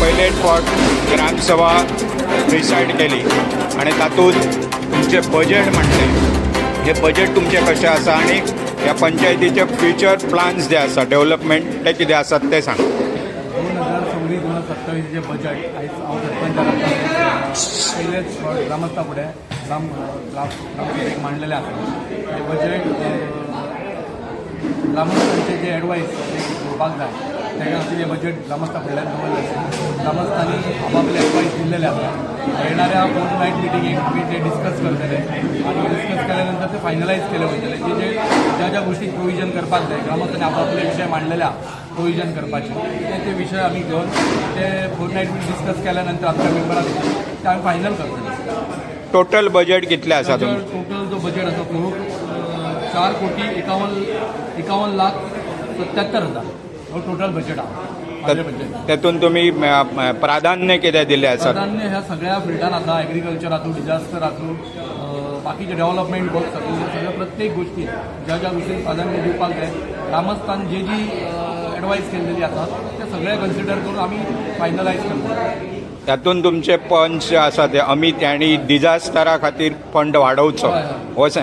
पयलेच फावट ग्रामसभा डिसायड केली आणि तातूंत तुमचे बजेट मांडले। हे बजेट तुमचे कशें आसा आणि ह्या पंचायतीचे फ्युचर प्लान्स जे आसा डेव्हलपमेंट ते कितें आसात ते सांग। 2026-2027 जे बजेट आयज हांव सरपंचाक पयलेच ग्रामस्था फुडें ग्रामसभेक मांडलेलें आसा। हे बजेट ग्रामस्थांचे जे एडवायस घेवपाक जाय त्या खातीर हे बजेट ग्रामस्था फुडल्यान दवरलें आसा। ग्रामस्थांनी आपापले एडवायस दिल्लेले आसा। येणाऱ्या फोर्टनायट मिटिंगेक आमी ते डिस्कस करतले आणि डिस्कस केल्या नंतर ते फायनलायज केले वयतले जे ज्या गोष्टी प्रोविजन करपाक जाय ग्रामस्थांनी आपापले विशय मांडलेल्या प्रोविजन करपाचे ते विशय आमी घेवन ते फोर्टनायट डिस्कस केल्यानंतर आमच्या मेंबराक ते आमी फायनल करतले। टोटल बजेट कितले आसा तुमचें? टोटल जो बजेट आसा तो 4,51,77,000 हो टोटल बजेट आहा। तेतून तुम्ही प्राधान्य कितें दिलें आसा? प्राधान्य ह्या सगळ्या फिल्डान आसा। एग्रीकल्चर आसूं, डिजास्टर आसूं, बाकीचे डेव्हलपमेंट वर्क्स आसूं, सगळ्या प्रत्येक गोष्टी ज्या गोष्टींक प्राधान्य दिवपाक जाय ग्रामस्थान जी एडवायस केल्लेली आसा ते सगळे कन्सिडर करून आमी फायनलायज करता। तातूंत तुमचे पंच आसा ते अमित यांनी डिजास्टरा खातीर फंड वाडोवचो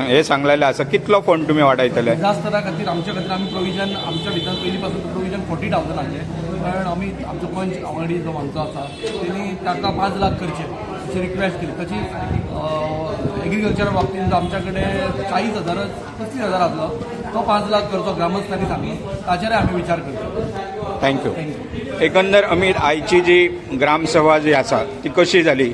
हे सांगलेले आसा। कितलो फंड तुमी वाडयतले? डिजास्टरा खातीर आमचे खातीर आमी प्रोविजन आमच्या भितर पयलीं पासून प्रोविजन 40,000 कारण आमी आमचो पंच वांगडी जो आमचो आसा तेणी ताका 5 लाख करचे अशी रिक्वेस्ट केली। तशीच एग्रीकल्चरा बाबतींत आमच्या कडेन 40,000 35,000 आसलो तो 5 लाख करचो ग्रामस्थांनी सांगलो ताचेरय आमी विचार करतो। थँक्यू। एकंदर अमित आयची जी ग्रामसभा जी आसा ती कशी जाली?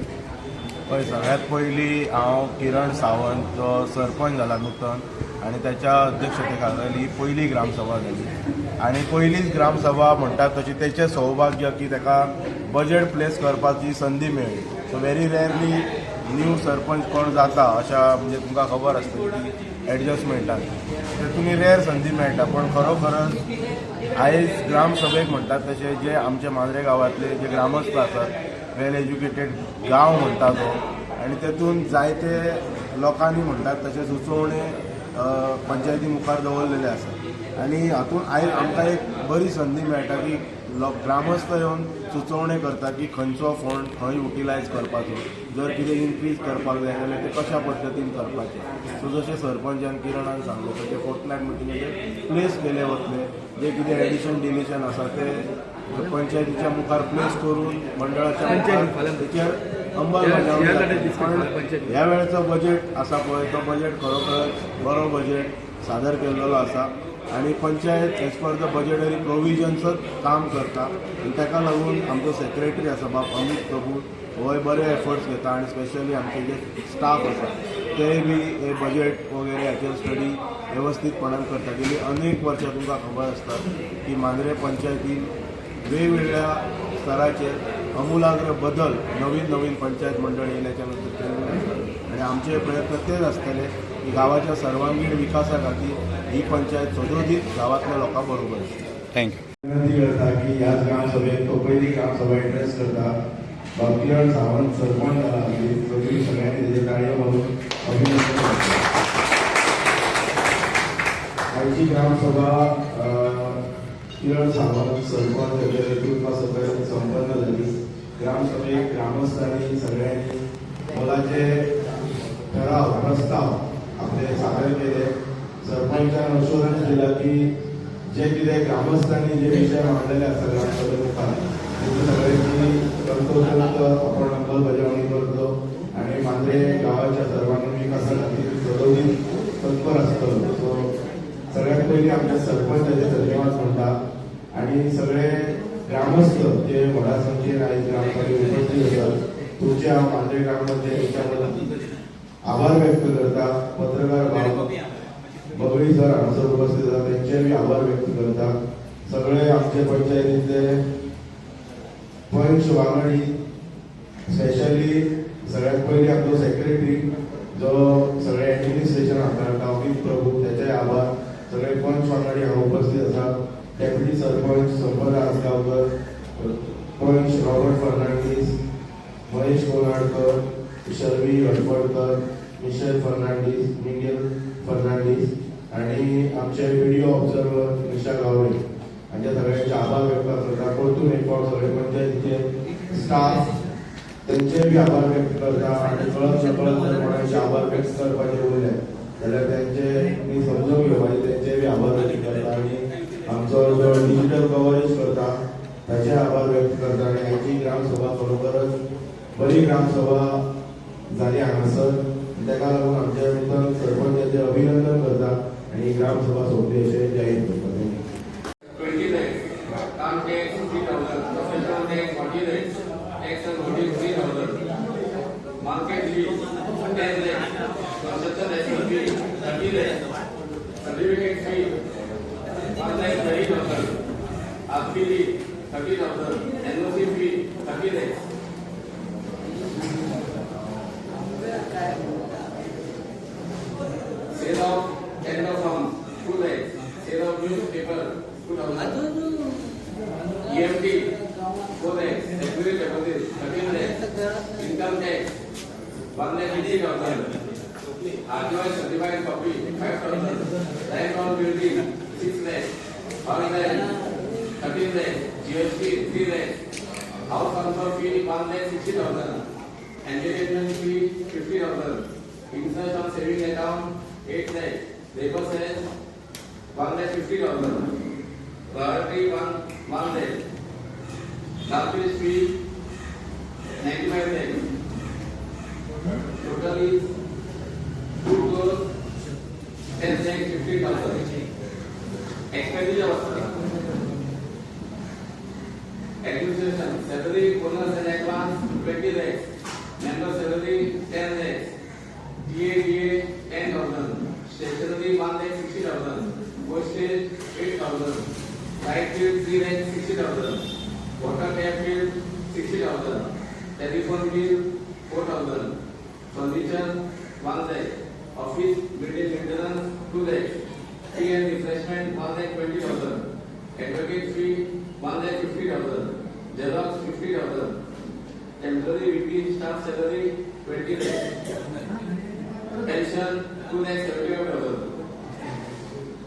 पळय सगळ्यात पयलीं हांव किरण सावंत जो सरपंच जाला नूतन आनी त्याच्या अध्यक्षते खाला ही पयली ग्रामसभा जाली आनी पयलीच ग्रामसभा म्हणटात तशी तेचें सौभाग्य की ताका बजेट प्लेस करपाची संदी मेळ्ळी। So very rarely new sarpanch कोण जाता अशा म्हणजे तुमकां खबर आसतली की एडजस्टमेंटान तेतून रेअर संदी मेळटा। पण खरोखरच आयज ग्रामसभेक म्हणटात तशें जे आमचे मांद्रे गांवांतले जे ग्रामस्थ आसात वेल एज्युकेटेड गांव म्हणटा तो आनी तेतून जायते लोकांनी म्हणटात तशें सुचोवणे पंचायती मुखार दवरलेले आसात आनी हातूंत आयज आमकां एक बरी संदी मेळटा की ग्रामस्थ येवन सुचोवणे करता की खंयचो फंड खंय युटिलायज करपाचो, जर कितें इनक्रीज करपाक जाय जाल्यार ते कशा पद्दतीन करपाचें। सो जशें सरपंचान किरणान सांगलें तशें फोर्टनायट मिटिंगेचेर प्लेस केले वतले जे कितें एडिशन डिलिशन आसा ते पंचायतीच्या मुखार प्लेस करून मंडळाच्या तेचेर अंमलबजावणी। ह्या वेळेचो बजेट आसा पळय तो बजेट खरोखरच बरो बजेट सादर केल्लो आसा आनी panchayat as per the budgetary प्रोविजन्सच काम करता आनी ताका लागून आमचो सेक्रेटरी आसा बाब अमित प्रभू होय बरे एफर्ट्स घेता आनी स्पेशली आमचे जे स्टाफ आसा ते बी हे बजेट वगैरे हाचेर स्टडी वेवस्थीतपणान करता। गेली अनेक वर्सां तुमकां खबर आसता की मांद्रे पंचायतीन वेगवेगळ्या स्तराचेर अमूलाग्र बदल नवीन पंचायत मंडळ येयल्याच्या नंतर केल्ले आसा आनी आमचे प्रयत्न तेच आसतले की गांवाच्या सर्वांगीण विकासा खातीर ही पंचायत सदोदीत गांवांतल्या लोकां बरोबर आसता। थँक्यू। विनंती करता की ह्याच ग्रामसभेत तो पहिली ग्रामसभा एड्रेस करता किरण सावंत सरपंच जाला सगळी सगळ्यांनी तेजे ताळयो मारून अभिनंदन करता। आयची ग्रामसभा किरण सावंत सरपंच हाच्या नेतृत्वासकयल संपन्न जाली। ग्रामसभेक ग्रामस्थांनी सगळ्यांनी मोलाचे ठराव प्रस्ताव आपले सादर केले। सरपंचान अश्युरन्स दिला की जे कितें ग्रामस्थांनी जे विशय मांडलेले आसा ग्रामसभे मुखार तेची सगळ्यांची तंतोतंत आपण अंमलबजावणी करतलो आनी मांद्रे गांवाच्या सर्वांगीण विकासा खातीर सदोदीत तत्पर आसतलो। सो सगळ्यात पयलीं आमच्या सरपंचाचे धन्यवाद म्हणटा आनी सगळे ग्रामस्थ जे व्हडा संख्येन आयज ग्रामसभेक उपस्थित आसात तुमचे हांव मांद्रे ग्रामपंचायतीच्या वतीन आभार व्यक्त करता। पत्रकार भाव बगळी सर हांगासर उपस्थित आसा तेंचे बी आभार व्यक्त करता। सगळे आमचे पंचायतीचे पंच वांगडी स्पेशली सगळ्यात पयलीं आमचो सेक्रेटरी जो सगळे एडमिनिस्ट्रेशन हाताळटा अमित प्रभू तेचे आभार। सगळे पंच वांगडी हांव उपस्थित आसा। डेप्युटी सरपंच संपदा आसगांवकर, पंच रॉबर्ट फर्नांडीस, महेश कोलाडकर, शर्वी हटपडकर, मिशेल फर्नांडीस, मिगेल फर्नांडीस आणि आमचे व्हिडिओ ऑब्झर्वर निशा गावडे हांच्या सगळ्यांचे आभार व्यक्त करता। परतून एक फावट सगळे पंचायतीचे स्टाफ त्यांचे बी आभार व्यक्त करता आणि कळत नकळत जर कोणाचे आभार व्यक्त करपाचे उरले जाल्यार त्यांचे मी समजून घेवपाचे त्यांचे बी आभार व्यक्त करता आणि आमचो जो डिजिटल कव्हरेज करता ताचे आभार व्यक्त करता आणि हाची ग्रामसभा खरोखरच बरी ग्रामसभा जाली हांगासर ताका लागून आमच्या नूतन सरपंचाचे अभिनंदन करता आणि ग्रामसभा सोडली अशें जाहीर करता. 20 lakhs, farm tax 3,000, professional tax 40 lakhs, tax and notice 3,000, market fee 10 lakhs, construction license fee 30 lakhs, certificate fee 1,30,000, RP fee 30,000, NOC fee 30 lakhs. Sale of tender farms 2 lakhs, sale of newspaper 2,000. EMT 4 lakhs, security deposit 13 lakhs, income tax 1,80,000, RTI certified copy 5,000, land on building 6 lakhs, online 13 lakhs, GST 3 lakhs, house transfer fee 1,60,000, entertainment fee 50,000, interest on saving account 8 lakhs, labor cess 1,50,000, royalty 1 lakh, lapis fee 95 lakhs. Total is 2 crores 10 lakh 50,000. Expenditure administration salary bonus and advance 20 lakhs, member salary 10 lakhs, DA 10,000, stationery 1,60,000, postage 8,000, light bill 3,60,000, water tap bill 60,000, telephone bill 4,000, furniture 1 lakh, office building maintenance 2 lakhs, tea and refreshment 1,20,000, advocate fee 1,50,000, Xerox 50,000, temporary weekly staff salary 20 lakhs, pension 2,75,000,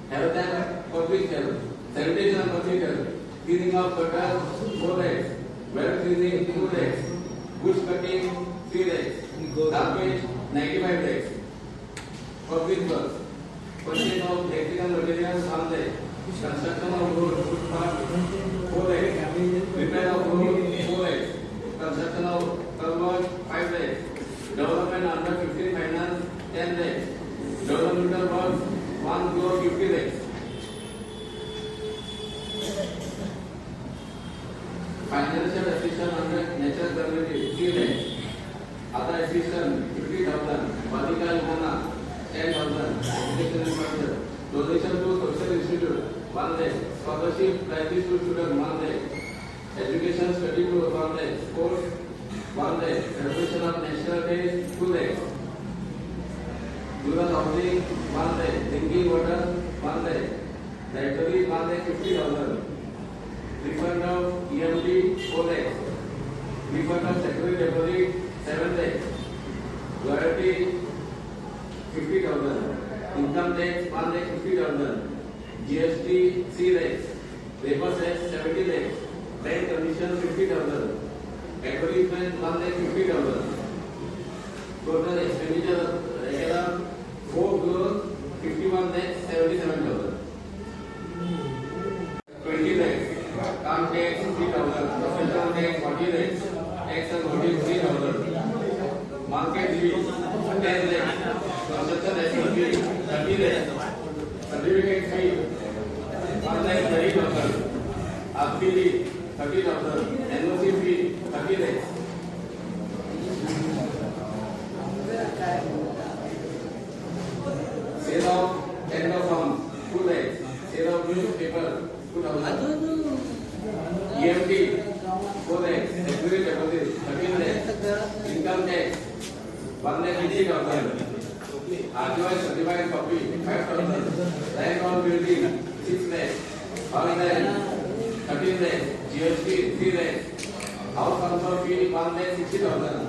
health and public health, sanitation and public health, cleaning of gutters 4 lakhs, well cleaning 2 lakhs, bush cutting 3 lakhs, garbage 95 lakhs, public works, purchase of electrical materials 1 lakh, construction of road footpath 4 lakhs, repair of road 4 lakhs, construction of culvert 5 lakhs, development under 15 finance 10 lakhs, developmental works 1 crore 50 lakhs. Financial assistance under natural calamity 3 lakhs, other assistance 50,000, Balika Yojana 10,000, education infrastructure, donation to social institute 1 lakh, scholarship prizes to students 1 lakh, education study to 1 lakh, sports 1 lakh, celebration of national day 2 lakhs, rural housing 1 lakh, drinking water 1 lakh, library 1,50,000, refund of EMD 4 lakhs, refund of security deposit 7 lakhs, royalty 50,000, income tax 1,50,000, GST 3 lakhs, labor cess 70 lakhs, bank commission 50,000, advertisement 1,50,000. Total expenditure around 4 crores 51 lakhs 77,000. 20 lakhs, farm tax 3,000, professional tax 40 lakhs, tax and notice 3,000, market fee 10 lakhs, construction license fee 30 lakhs, certificate fee 1,30,000, RP fee 30,000, NOC fee 30 lakhs. Sale of tender farms 2 lakhs, sale of newspaper 2,000, EMT 4 lakhs, security deposit 13 lakhs, income tax 1,80,000, RTI certified copy 5,000, land on building 6 lakhs, online 13 lakhs, GST 3 lakhs, house transfer fee 1,60,000,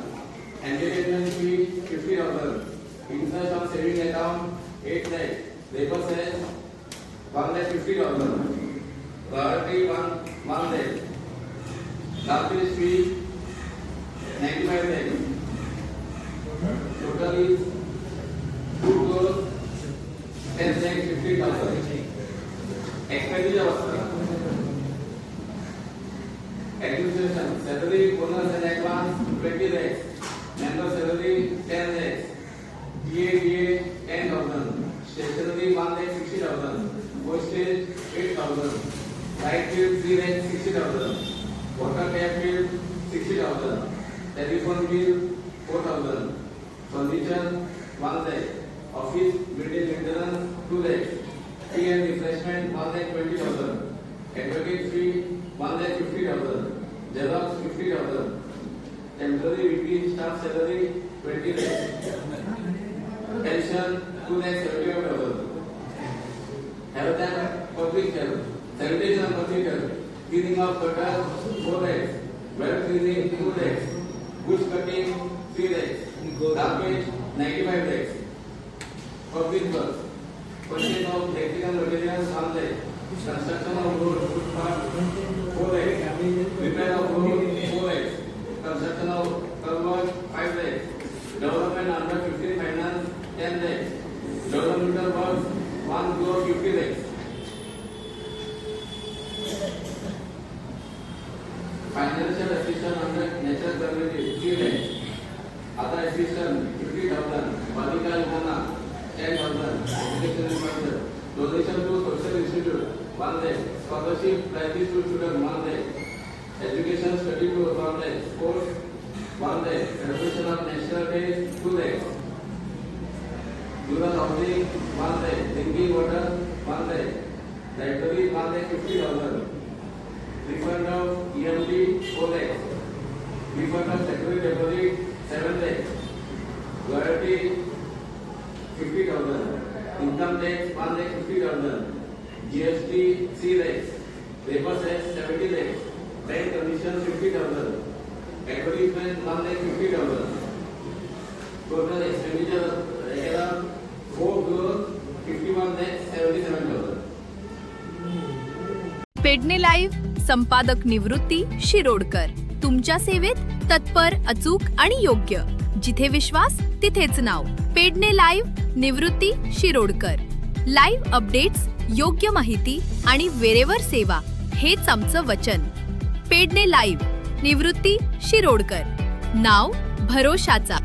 entertainment fee 50,000, interest on saving account 8 lakhs, labor cess 1,50,000, royalty 1 lakh, lapis fee 95 lakhs. Total is 2 crores 10 lakhs 50,000. Expenditure was administration, salary, bonus and advance 20 lakhs, member salary 10 lakhs, DA 10,000, stationery 1 lakh 60,000, postage 8,000, light bill 3 lakh 60,000, water tap bill 60,000, telephone bill 4,000, furniture 1 lakh, office building maintenance 2 lakhs, tea and refreshment 1 lakh 20,000, advocate fee 1 lakh 50,000, Xerox 50,000, temporary weekly staff salary 20 lakhs, pension 2 lakh 75,000, health and public health, sanitation and public health, cleaning of gutters 4 lakhs, well cleaning 2 lakhs, bush cutting 3 lakhs, garbage 95 lakhs, public works, purchase of electrical materials 1 lakh, construction of road footpath 4 lakhs, repair of road 4 lakhs, construction of culvert 5 lakhs, development under 15 finance 10 lakhs, developmental works 1 crore 50 lakhs. Financial assistance under natural calamity 3 lakhs, other assistance 50,000, Balika Yojana 10,000, education fund, donation to social institute 1 lakh, scholarship prizes to student 1 lakh, education study tour 1 lakh, sports 1 lakh, celebration of national day 2 lakhs, rural housing 1 lakh, drinking water 1 lakh, library 1 lakh 50,000, refund of EMD 4 lakhs, refund of secondary deposit 7 lakhs, royalty 50,000, income tax 1 lakh 50,000, GST 3 lakhs, labor cess 70 lakhs, bank commission 50,000, advertisement 1 lakh 50,000. Total expenditure around 4 crore 51 lakhs 77,000. Pedne live संपादक निवृत्ती शिरोडकर तुमच्या सेवेत तत्पर, अचूक आणि योग्य. जिथे विश्वास तिथेच नाव. Pedne live निवृत्ती Shirodkar. Live updates, योग्य माहिती आणि वेळेवर सेवा हेच आमचं वचन. पेडणे लाईव्ह निवृत्ती शिरोडकर. नाव भरोशाचा.